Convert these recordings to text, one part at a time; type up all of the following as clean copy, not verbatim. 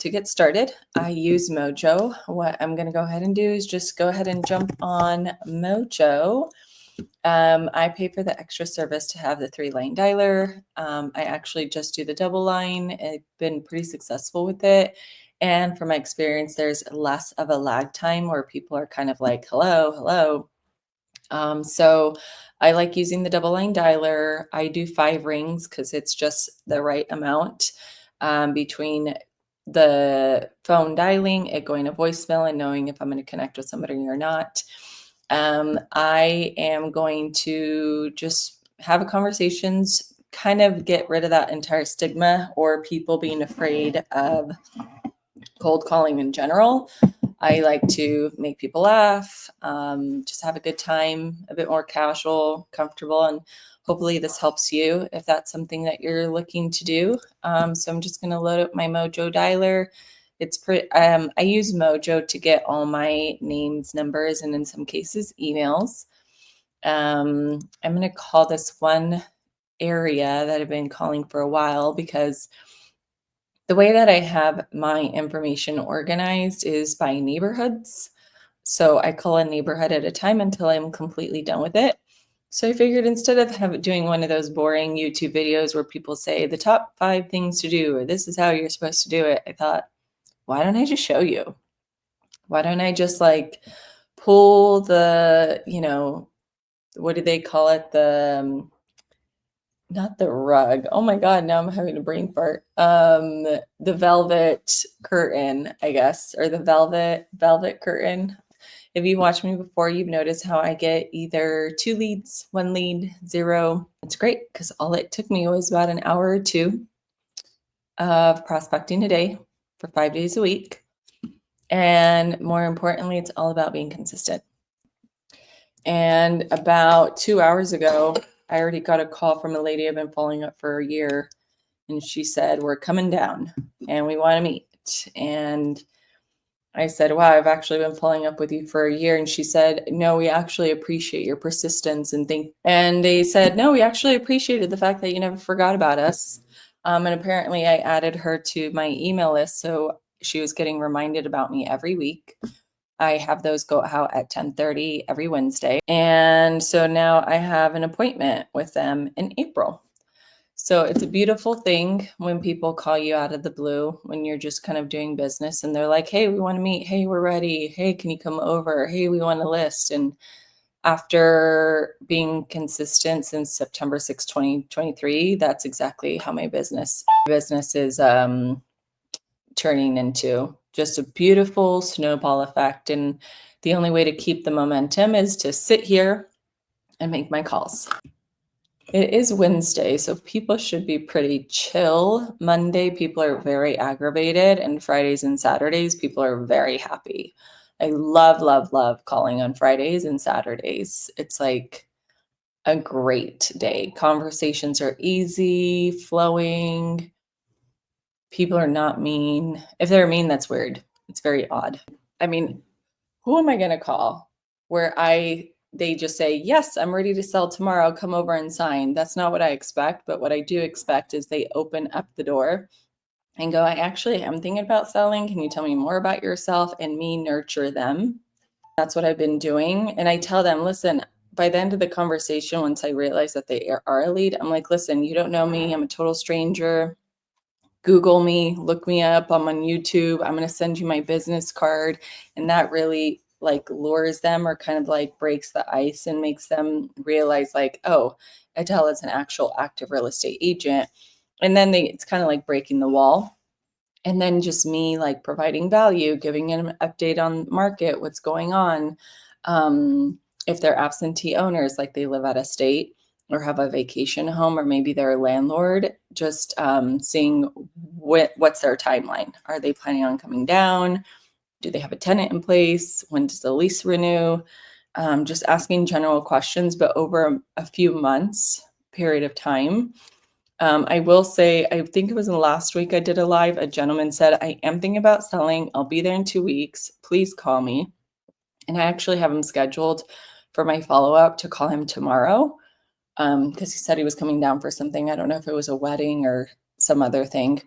to get started, I use Mojo. What I'm going to go ahead and do is just go ahead and jump on Mojo. I pay for the extra service to have the 3-line dialer. I actually just do the double line. I've been pretty successful with it. And from my experience, there's less of a lag time where people are kind of like, hello, hello. So I like using the double line dialer. I do 5 rings because it's just the right amount between the phone dialing, it going to voicemail, and knowing if I'm going to connect with somebody or not. I am going to just have conversations, kind of get rid of that entire stigma or people being afraid of cold calling in general. I like to make people laugh, just have a good time, a bit more casual, comfortable, and hopefully this helps you if that's something that you're looking to do. So I'm just going to load up my Mojo dialer. It's pretty. I use Mojo to get all my names, numbers, and in some cases emails. I'm going to call this one area that I've been calling for a while because the way that I have my information organized is by neighborhoods. So I call a neighborhood at a time until I'm completely done with it. So I figured instead of doing one of those boring YouTube videos where people say the top 5 things to do, or this is how you're supposed to do it, I thought, why don't I just show you? Why don't I just like pull the, what do they call it? Not the rug. Oh my God, now I'm having a brain fart. The velvet curtain, I guess, or the velvet curtain. If you watched me before, you've noticed how I get either 2 leads, 1 lead, 0. It's great because all it took me was about an hour or 2 of prospecting a day for 5 days a week. And more importantly, it's all about being consistent. And about 2 hours ago, I already got a call from a lady I've been following up for a year. And she said, we're coming down and we want to meet. And I said, wow, I've actually been following up with you for a year. And she said, no, we actually appreciate your persistence and they said, no, we actually appreciated the fact that you never forgot about us. And apparently I added her to my email list. So she was getting reminded about me every week. I have those go out at 10:30 every Wednesday. And so now I have an appointment with them in April. So it's a beautiful thing when people call you out of the blue, when you're just kind of doing business and they're like, hey, we want to meet. Hey, we're ready. Hey, can you come over? Hey, we want a list. And after being consistent since September 6, 2023, that's exactly how my business is turning into. Just a beautiful snowball effect. And the only way to keep the momentum is to sit here and make my calls. It is Wednesday, so people should be pretty chill. Monday, people are very aggravated, and Fridays and Saturdays, people are very happy. I love, love, love calling on Fridays and Saturdays. It's like a great day. Conversations are easy, flowing. People are not mean. If they're mean, that's weird. It's very odd. I mean, who am I going to call where they just say, yes, I'm ready to sell tomorrow. Come over and sign. That's not what I expect. But what I do expect is they open up the door and go, I actually am thinking about selling. Can you tell me more about yourself? And me nurture them. That's what I've been doing. And I tell them, listen, by the end of the conversation, once I realize that they are a lead, I'm like, listen, you don't know me. I'm a total stranger. Google me, look me up. I'm on YouTube. I'm going to send you my business card. And that really like lures them or kind of like breaks the ice and makes them realize like, oh, Adela is an actual active real estate agent. And then it's kind of like breaking the wall. And then just me like providing value, giving them an update on market, what's going on. If they're absentee owners, like they live out of state or have a vacation home, or maybe they're a landlord, just seeing what's their timeline. Are they planning on coming down? Do they have a tenant in place? When does the lease renew? Just asking general questions, but over a few months period of time. I will say, I think it was in the last week I did a live. A gentleman said, I am thinking about selling. I'll be there in 2 weeks. Please call me. And I actually have him scheduled for my follow-up to call him tomorrow because he said he was coming down for something. I don't know if it was a wedding or some other thing.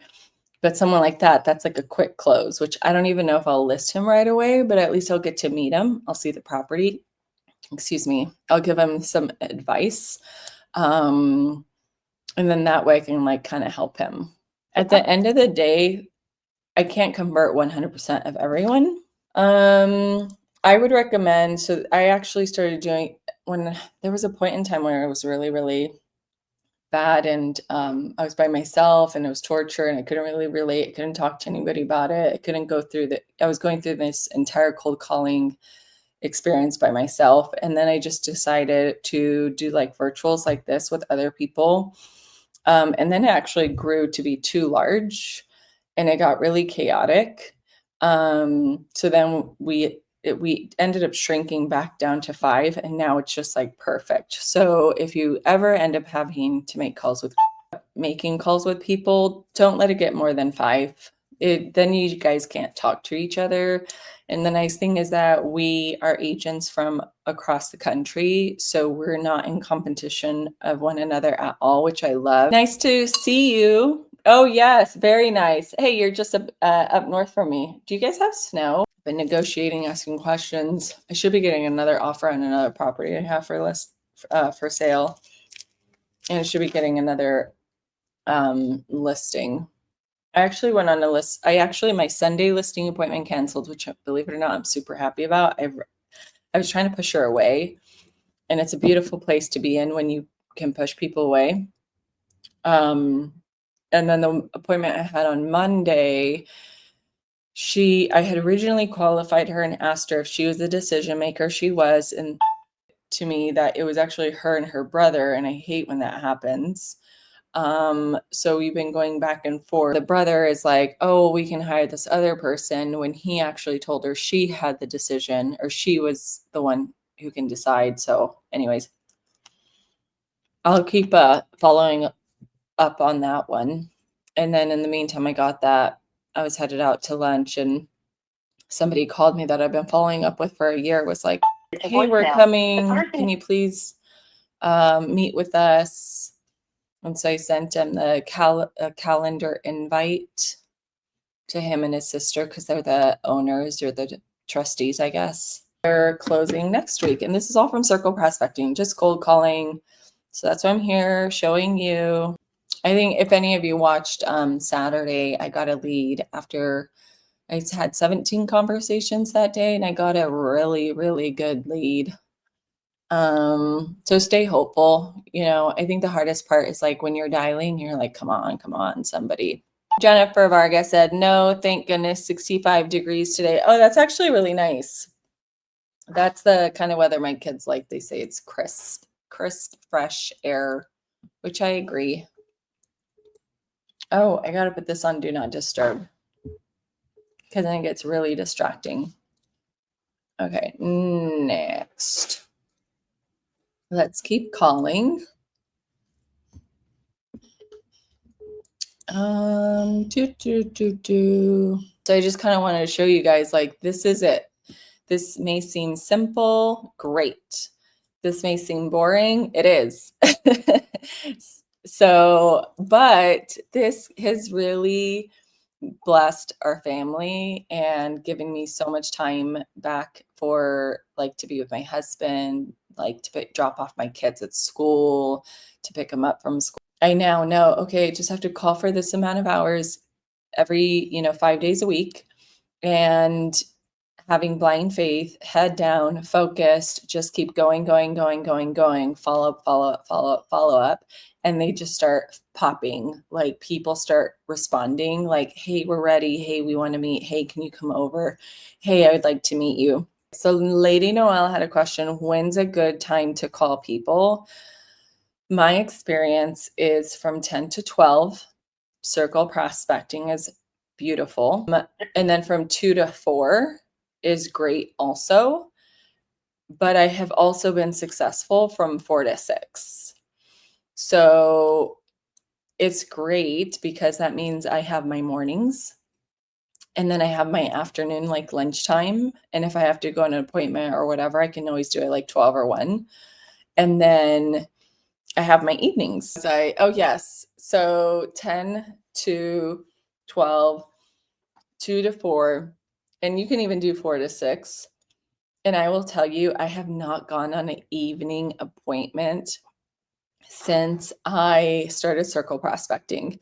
But someone like that, that's like a quick close, which I don't even know if I'll list him right away, but at least I'll get to meet him. I'll see the property. Excuse me. I'll give him some advice. And then that way I can like kind of help him. At the end of the day, I can't convert 100% of everyone. I would recommend, so I actually started doing, when there was a point in time where it was really, really bad, and I was by myself and it was torture and I couldn't really relate. I couldn't talk to anybody about it. I couldn't go through I was going through this entire cold calling experience by myself. And then I just decided to do like virtuals like this with other people. And then it actually grew to be too large and it got really chaotic. So then we ended up shrinking back down to 5, and now it's just like perfect. So if you ever end up having to making calls with people, don't let it get more than 5. Then you guys can't talk to each other. And the nice thing is that we are agents from across the country, so we're not in competition of one another at all, which I love. Nice to see you. Oh yes, very nice. Hey, you're just up north from me. Do you guys have snow? Been negotiating, asking questions. I should be getting another offer on another property I have for sale, and I should be getting another listing. I actually went on a list. My Sunday listing appointment canceled, which, believe it or not, I'm super happy about. I was trying to push her away, and it's a beautiful place to be in when you can push people away. And then the appointment I had on Monday, I had originally qualified her and asked her if she was the decision maker. She was, and to me that it was actually her and her brother, and I hate when that happens. So we've been going back and forth. The brother is like, oh, we can hire this other person, when he actually told her she had the decision, or she was the one who can decide. So anyways, I'll keep following up on that one. And then in the meantime, I was headed out to lunch, and somebody called me that I've been following up with for a year, was like, hey, we're coming. Can you please meet with us? And so I sent him the calendar invite to him and his sister, because they're the owners or the trustees, I guess. They're closing next week. And this is all from circle prospecting, just cold calling. So that's why I'm here showing you. I think if any of you watched Saturday, I got a lead after I had 17 conversations that day, and I got a really, really good lead. So stay hopeful. I think the hardest part is like when you're dialing, you're like, come on, somebody. Jennifer Vargas said, no, thank goodness, 65 degrees today. Oh, that's actually really nice. That's the kind of weather my kids like. They say it's crisp, fresh air, which I agree. Oh, I got to put this on Do Not Disturb, because then it gets really distracting. Okay, next. Let's keep calling. So I just kind of wanted to show you guys, like, this is it. This may seem simple, great. This may seem boring, it is. But this has really blessed our family and given me so much time back for like to be with my husband, like to drop off my kids at school, to pick them up from school. I now know, okay, I just have to call for this amount of hours every, 5 days a week, and having blind faith, head down, focused, just keep going, follow up. And they just start popping, like people start responding like, hey, we're ready. Hey, we want to meet. Hey, can you come over? Hey, I would like to meet you. So Lady Noelle had a question. When's a good time to call people? My experience is from 10 to 12. Circle prospecting is beautiful. And then from 2 to 4 is great also. But I have also been successful from 4 to 6. So it's great because that means I have my mornings, and then I have my afternoon, like lunchtime. And if I have to go on an appointment or whatever, I can always do it like 12 or 1. And then I have my evenings. Oh yes. So 10 to 12, 2 to 4, and you can even do 4 to 6. And I will tell you, I have not gone on an evening appointment since I started circle prospecting.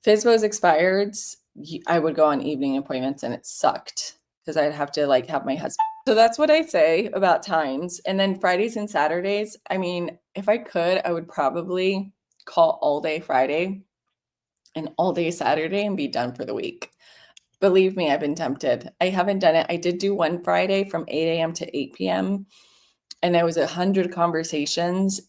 FSBOs expired, I would go on evening appointments and it sucked because I'd have to like have my husband. So that's what I say about times. And then Fridays and Saturdays, I mean, if I could, I would probably call all day Friday and all day Saturday and be done for the week. Believe me, I've been tempted. I haven't done it. I did do one Friday from 8 a.m. to 8 p.m. and it was 100 conversations,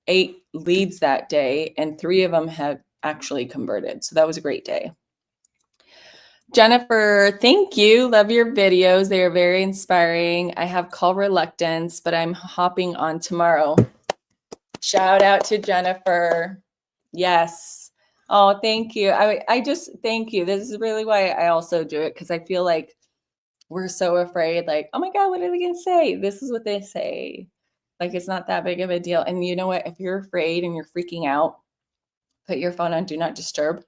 8 leads that day, and 3 of them had actually converted. So that was a great day. Jennifer, thank you. Love your videos. They are very inspiring. I have call reluctance, but I'm hopping on tomorrow. Shout out to Jennifer. Yes. Oh, thank you. I just thank you. This is really why I also do it, because I feel like we're so afraid, like, oh my God, what are they going to say? This is what they say. Like, it's not that big of a deal. And you know what? If you're afraid and you're freaking out, put your phone on Do Not Disturb.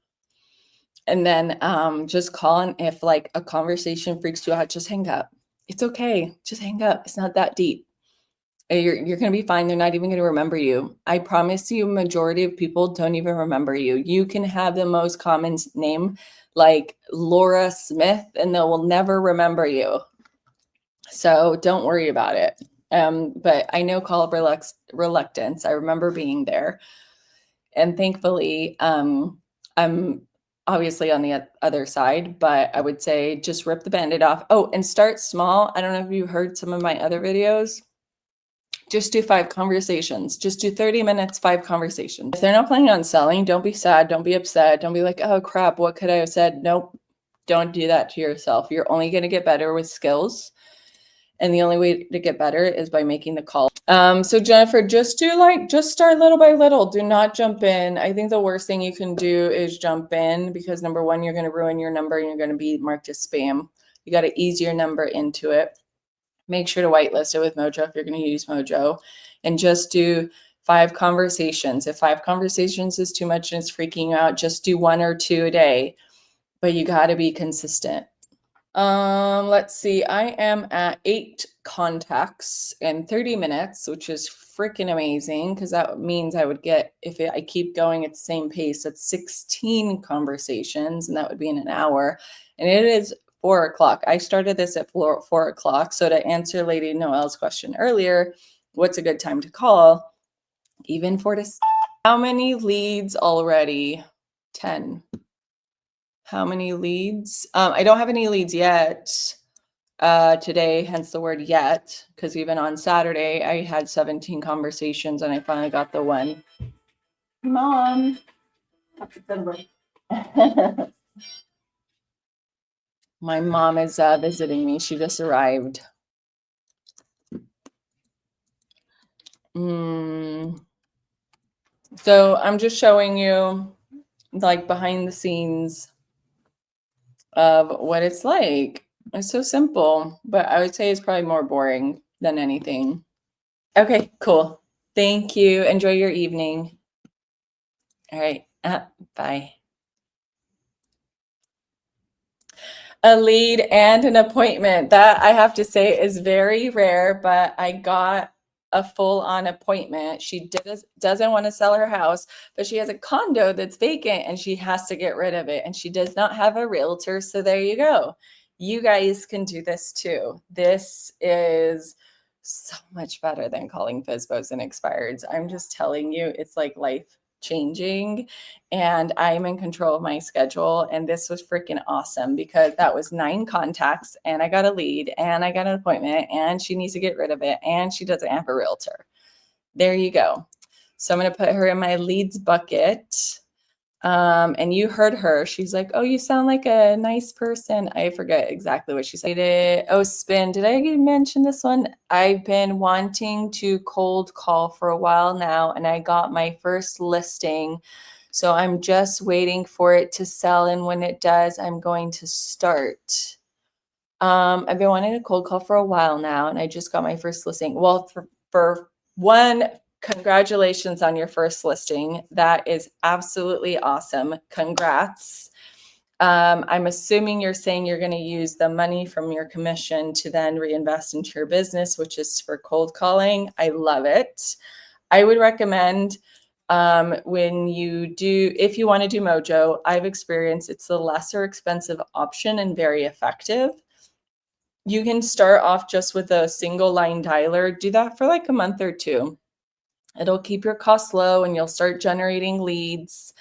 And then just call, and if like a conversation freaks you out, just hang up. It's okay. Just hang up. It's not that deep. You're going to be fine. They're not even going to remember you. I promise you, majority of people don't even remember you. You can have the most common name like Laura Smith and they will never remember you. So don't worry about it. But I know call reluctance. I remember being there. And thankfully, I'm obviously on the other side, but I would say just rip the Band-Aid off. Oh, and start small. I don't know if you heard some of my other videos. Just do 5 conversations. Just do 30 minutes, 5 conversations. If they're not planning on selling, don't be sad. Don't be upset. Don't be like, oh crap, what could I have said? Nope. Don't do that to yourself. You're only going to get better with skills. And the only way to get better is by making the call. So Jennifer, just start little by little. Do not jump in. I think the worst thing you can do is jump in, because number one, you're going to ruin your number and you're going to be marked as spam. You got to ease your number into it. Make sure to whitelist it with Mojo if you're going to use Mojo, and just do 5 conversations. If 5 conversations is too much and it's freaking you out, just do 1 or 2 a day, but you got to be consistent. Let's see. I am at 8 contacts in 30 minutes, which is freaking amazing, because that means I would get, if I keep going at the same pace, that's 16 conversations, and that would be in an hour. And it is 4 o'clock. I started this at 4 o'clock. So to answer Lady Noel's question earlier, what's a good time to call? Even 4 to 6. How many leads already? 10. How many leads? I don't have any leads yet today, hence the word yet, because even on Saturday, I had 17 conversations and I finally got the one. Mom. My mom is visiting me. She just arrived. So I'm just showing you like behind the scenes of what it's like. It's so simple, but I would say it's probably more boring than anything. Okay, cool. Thank you. Enjoy your evening. All right. Bye. A lead and an appointment. That, I have to say, is very rare, but I got a full-on appointment. She doesn't want to sell her house, but she has a condo that's vacant and she has to get rid of it. And she does not have a realtor. So there you go. You guys can do this too. This is so much better than calling FSBOs and expireds. I'm just telling you, it's like life changing, and I'm in control of my schedule. And this was freaking awesome, because that was 9 contacts and I got a lead and I got an appointment and she needs to get rid of it and she doesn't have a realtor. There you go. So I'm going to put her in my leads bucket. And you heard her. She's like, oh, you sound like a nice person. I forget exactly what she said. Oh, spin. Did I mention this one? I've been wanting to cold call for a while now, and I got my first listing. So I'm just waiting for it to sell. And when it does, I'm going to start. I've been wanting to cold call for a while now, and I just got my first listing. Well, for one, congratulations on your first listing. That is absolutely awesome. Congrats. I'm assuming you're saying you're going to use the money from your commission to then reinvest into your business, which is for cold calling. I love it. I would recommend when you do, if you want to do Mojo, I've experienced it's the lesser expensive option and very effective. You can start off just with a single line dialer. Do that for like a month or two. It'll keep your costs low and you'll start generating leads.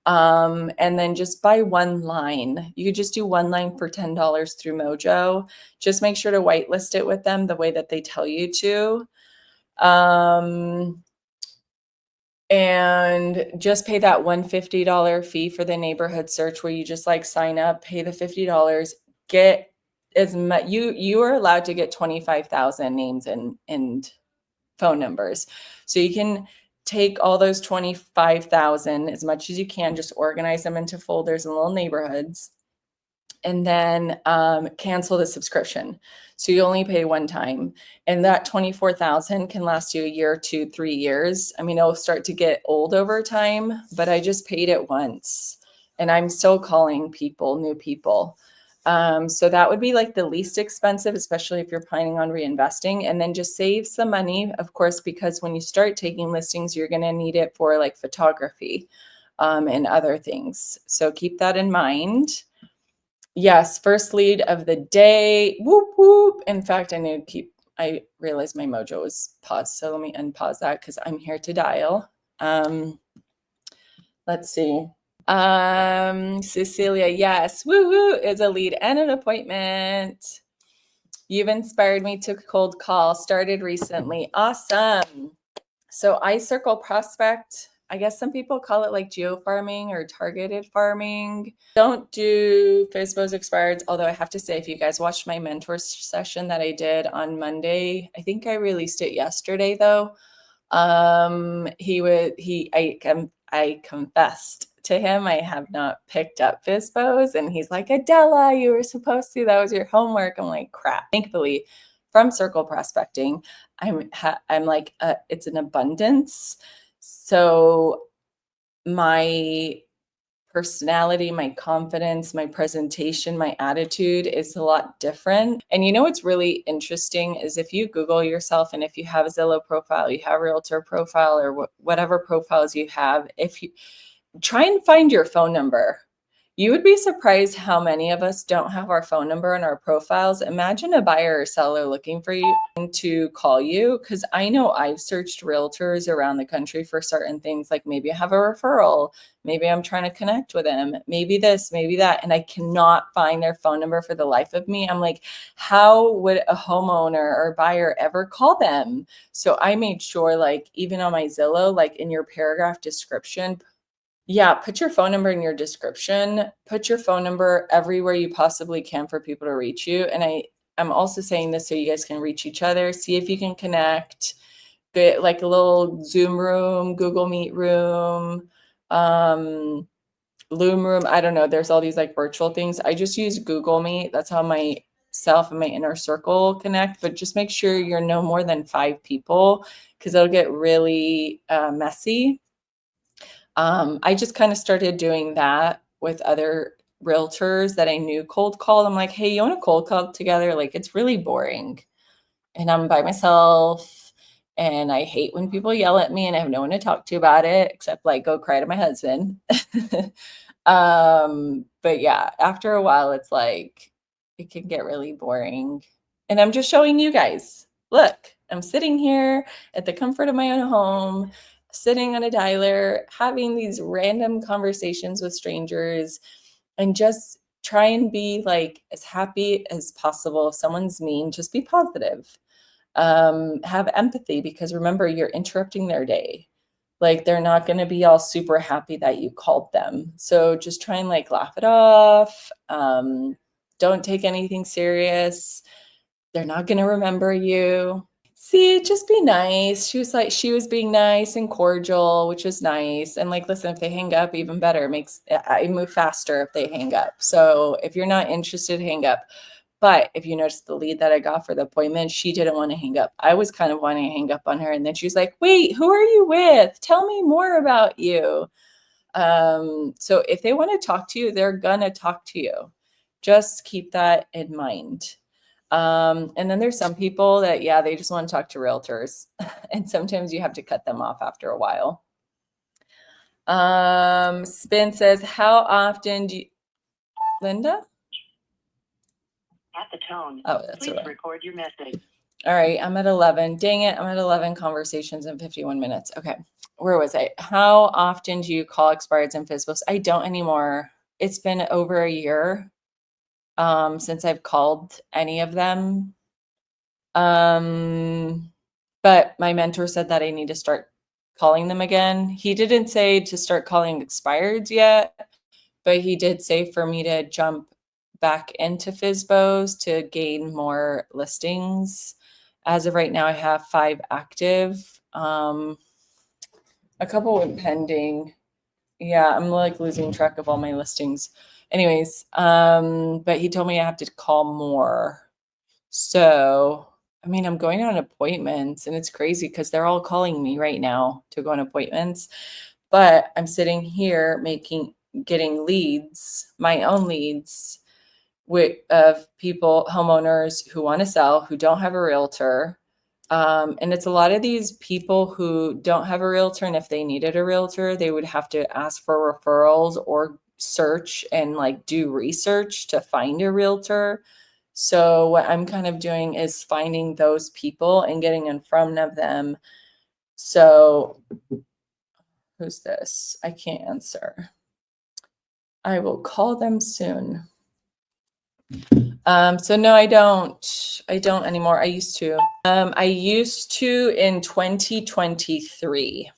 And then just buy one line. You could just do one line for $10 through Mojo. Just make sure to whitelist it with them the way that they tell you to. And just pay that $150 fee for the neighborhood search where you just like sign up, pay the $50, get as much, you are allowed to get 25,000 names and phone numbers. So you can take all those 25,000 as much as you can, just organize them into folders and little neighborhoods, and then cancel the subscription. So you only pay one time, and that 24,000 can last you a year, 2, 3 years. I mean, it'll start to get old over time, but I just paid it once and I'm still calling people, new people. So that would be like the least expensive, especially if you're planning on reinvesting, and then just save some money, of course, because when you start taking listings, you're going to need it for like photography and other things. So keep that in mind. Yes, first lead of the day. Whoop, whoop. In fact, I realized my Mojo is paused. So let me unpause that because I'm here to dial. Let's see. Cecilia, yes, woo woo, is a lead and an appointment. You've inspired me to cold call, started recently. Awesome. So I circle prospect. I guess some people call it like geo farming or targeted farming. Don't do FSBOs expireds. Although I have to say, if you guys watched my mentor session that I did on Monday, I think I released it yesterday though. I confessed to him I have not picked up FSBOs, and he's like, Adela, you were supposed to. That was your homework. I'm like, crap. Thankfully, from circle prospecting, I'm like, it's an abundance. So my personality, my confidence, my presentation, my attitude is a lot different. And you know what's really interesting is if you Google yourself, and if you have a Zillow profile, you have a realtor profile, or whatever profiles you have, if you try and find your phone number, you would be surprised how many of us don't have our phone number in our profiles. Imagine a buyer or seller looking for you to call you, because I know I've searched realtors around the country for certain things, like maybe I have a referral, maybe I'm trying to connect with them, maybe this, maybe that, and I cannot find their phone number for the life of me. I'm like, how would a homeowner or buyer ever call them? So I made sure, like, even on my Zillow, like in your paragraph description, yeah, put your phone number in your description. Put your phone number everywhere you possibly can for people to reach you. And I'm also saying this so you guys can reach each other. See if you can connect. Get like a little Zoom room, Google Meet room, Loom room. I don't know. There's all these like virtual things. I just use Google Meet. That's how myself and my inner circle connect. But just make sure you're no more than 5 people, because it'll get really messy. I just kind of started doing that with other realtors that I knew cold called. I'm like, hey, you want to cold call together? Like, it's really boring. And I'm by myself. And I hate when people yell at me and I have no one to talk to about it, except like go cry to my husband. But yeah, after a while, it's like, it can get really boring. And I'm just showing you guys, look, I'm sitting here at the comfort of my own home, sitting on a dialer, having these random conversations with strangers, and just try and be like as happy as possible. If someone's mean, just be positive. Have empathy, because remember, you're interrupting their day. Like, they're not going to be all super happy that you called them. So just try and like laugh it off. Don't take anything serious. They're not going to remember you. See, just be nice. She was being nice and cordial, which is nice. And like, listen, if they hang up, even better. I move faster if they hang up. So if you're not interested, hang up. But if you notice the lead that I got for the appointment, she didn't want to hang up. I was kind of wanting to hang up on her. And then she was like, wait, who are you with? Tell me more about you. So if they want to talk to you, they're gonna talk to you. Just keep that in mind. And then there's some people that, yeah, they just want to talk to realtors. And sometimes you have to cut them off after a while. Spin says, how often do you, Linda? At the tone, oh, that's please right. Record your message. All right, I'm at 11. Dang it, I'm at 11 conversations in 51 minutes. Okay, where was I? How often do you call expireds and FSBOs? I don't anymore. It's been over a year since I've called any of them. But my mentor said that I need to start calling them again. He didn't say to start calling expireds yet, but he did say for me to jump back into FSBOs to gain more listings. As of right now, I have 5 active. A couple went pending. Yeah, I'm like losing track of all my listings. Anyways, but he told me I have to call more. So, I mean, I'm going on appointments and it's crazy because they're all calling me right now to go on appointments. But I'm sitting here getting leads, my own leads of people, homeowners who want to sell, who don't have a realtor. And it's a lot of these people who don't have a realtor. And if they needed a realtor, they would have to ask for referrals or search and like do research to find a realtor. So what I'm kind of doing is finding those people and getting in front of them. So who's this? I can't answer. I will call them soon. So no, I don't anymore. I used to in 2023,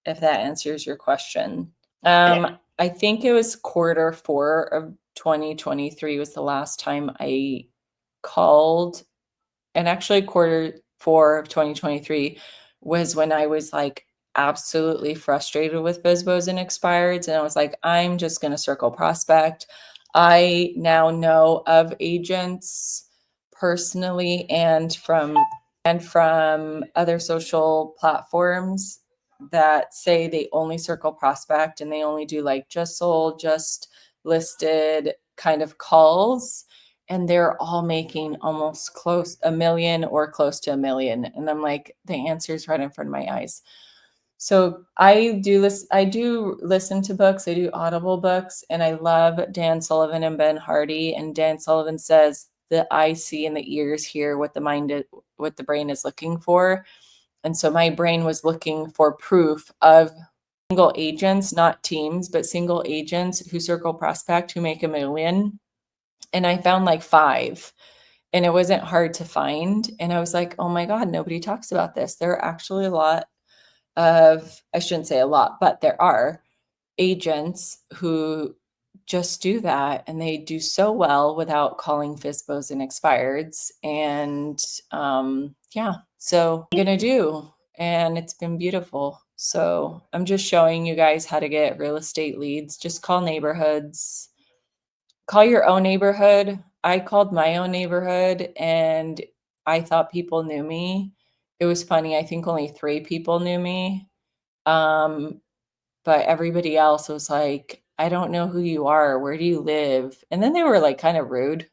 if that answers your question. I think it was Q4 of 2023 was the last time I called. And actually Q4 of 2023 was when I was like absolutely frustrated with FSBOs and expireds. And I was like, I'm just going to circle prospect. I now know of agents personally and from other social platforms that say they only circle prospect and they only do like just sold, just listed kind of calls. And they're all making almost close $1 million or close to $1 million. And I'm like, the answer is right in front of my eyes. So I do listen to books. I do Audible books, and I love Dan Sullivan and Ben Hardy. And Dan Sullivan says the eye see and the ears hear what the brain is looking for. And so my brain was looking for proof of single agents, not teams, but single agents who circle prospect who make $1 million. And I found like 5. And it wasn't hard to find. And I was like, oh my God, nobody talks about this. There are actually a lot of, I shouldn't say a lot, but there are agents who just do that and they do so well without calling FSBOs and expireds. And yeah, so I'm gonna do, and it's been beautiful. So I'm just showing you guys how to get real estate leads. Just call neighborhoods. Call your own neighborhood. I called my own neighborhood and I thought people knew me. It was funny. I think only 3 people knew me. But everybody else was like, I don't know who you are. Where do you live? And then they were like kind of rude.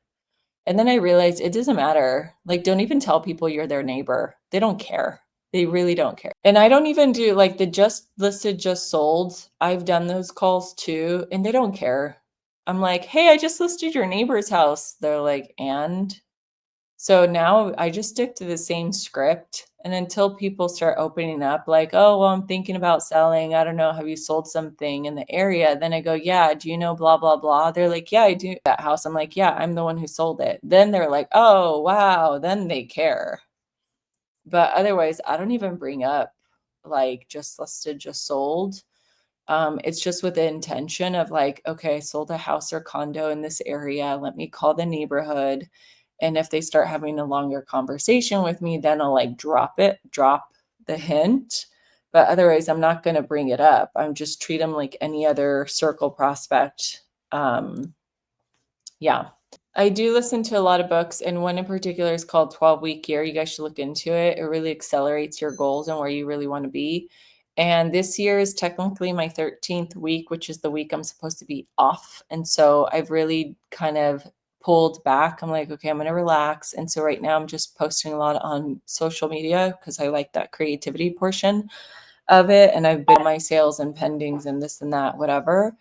And then I realized it doesn't matter. Like, don't even tell people you're their neighbor. They don't care. They really don't care. And I don't even do like the just listed, just sold. I've done those calls too, and they don't care. I'm like, hey, I just listed your neighbor's house. They're like, and so now I just stick to the same script. And until people start opening up, like, oh, well, I'm thinking about selling. I don't know. Have you sold something in the area? Then I go, yeah. Do you know blah, blah, blah? They're like, yeah, I do that house. I'm like, yeah, I'm the one who sold it. Then they're like, oh, wow. Then they care. But otherwise, I don't even bring up like just listed, just sold. It's just with the intention of like, okay, I sold a house or condo in this area. Let me call the neighborhood. And if they start having a longer conversation with me, then I'll like drop the hint. But otherwise, I'm not going to bring it up. I'm just treat them like any other circle prospect. Yeah. I do listen to a lot of books, and one in particular is called 12-Week Year. You guys should look into it. It really accelerates your goals and where you really want to be. And this year is technically my 13th week, which is the week I'm supposed to be off. And so I've really kind of pulled back. I'm like, okay, I'm going to relax. And so right now I'm just posting a lot on social media because I like that creativity portion of it. And I've been my sales and pendings and this and that, whatever.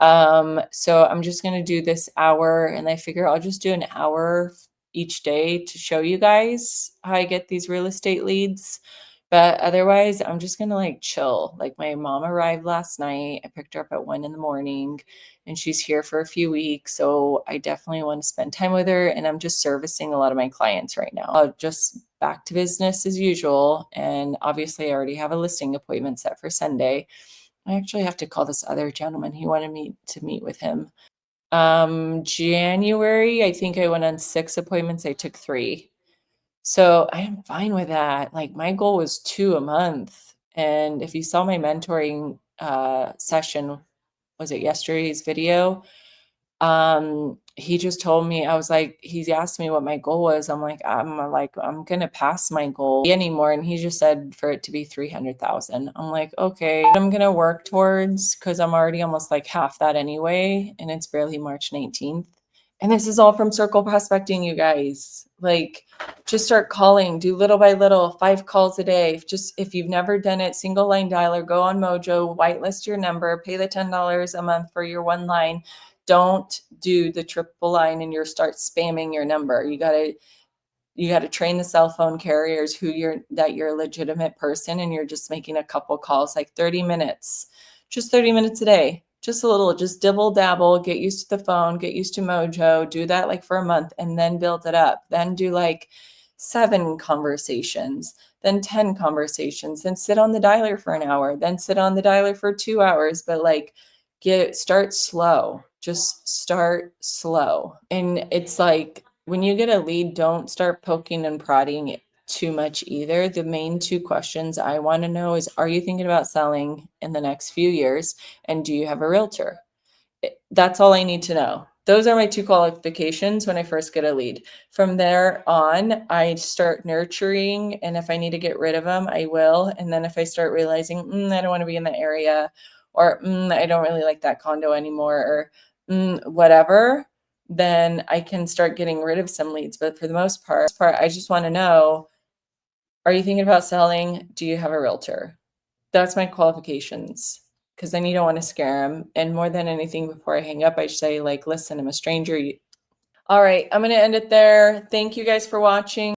So I'm just going to do this hour, and I figure I'll just do an hour each day to show you guys how I get these real estate leads. But otherwise, I'm just going to like chill. Like my mom arrived last night. I picked her up at 1 a.m. and she's here for a few weeks. So I definitely want to spend time with her. And I'm just servicing a lot of my clients right now. Just back to business as usual. And obviously I already have a listing appointment set for Sunday. I actually have to call this other gentleman. He wanted me to meet with him. January, I think I went on 6 appointments. I took 3. So I am fine with that. Like my goal was 2 a month. And if you saw my mentoring session, was it yesterday's video? He just told me, I was like, he asked me what my goal was. I'm gonna pass my goal anymore. And he just said for it to be 300,000. I'm like, okay, I'm gonna work towards, because I'm already almost like half that anyway, and it's barely March 19th. And this is all from circle prospecting, you guys. Like, just start calling, do little by little, 5 calls a day. Just if you've never done it, single line dialer, go on Mojo, whitelist your number, pay the $10 a month for your 1 line. Don't do the triple line and you're start spamming your number. You gotta train the cell phone carriers that you're a legitimate person and you're just making a couple calls, like 30 minutes, just 30 minutes a day, just a little, just dibble dabble, get used to the phone, get used to Mojo, do that like for a month and then build it up. Then do like 7 conversations, then 10 conversations, then sit on the dialer for an hour, then sit on the dialer for 2 hours, but like start slow. Just start slow. And it's like when you get a lead, don't start poking and prodding it too much either. The main 2 questions I want to know is, are you thinking about selling in the next few years? And do you have a realtor? That's all I need to know. Those are my 2 qualifications when I first get a lead. From there on, I start nurturing. And if I need to get rid of them, I will. And then if I start realizing, I don't want to be in the area, or I don't really like that condo anymore, or whatever, then I can start getting rid of some leads. But for the most part, I just want to know, are you thinking about selling? Do you have a realtor? That's my qualifications, because then you don't want to scare them. And more than anything, before I hang up, I say, like, listen, I'm a stranger. All right, I'm going to end it there. Thank you guys for watching.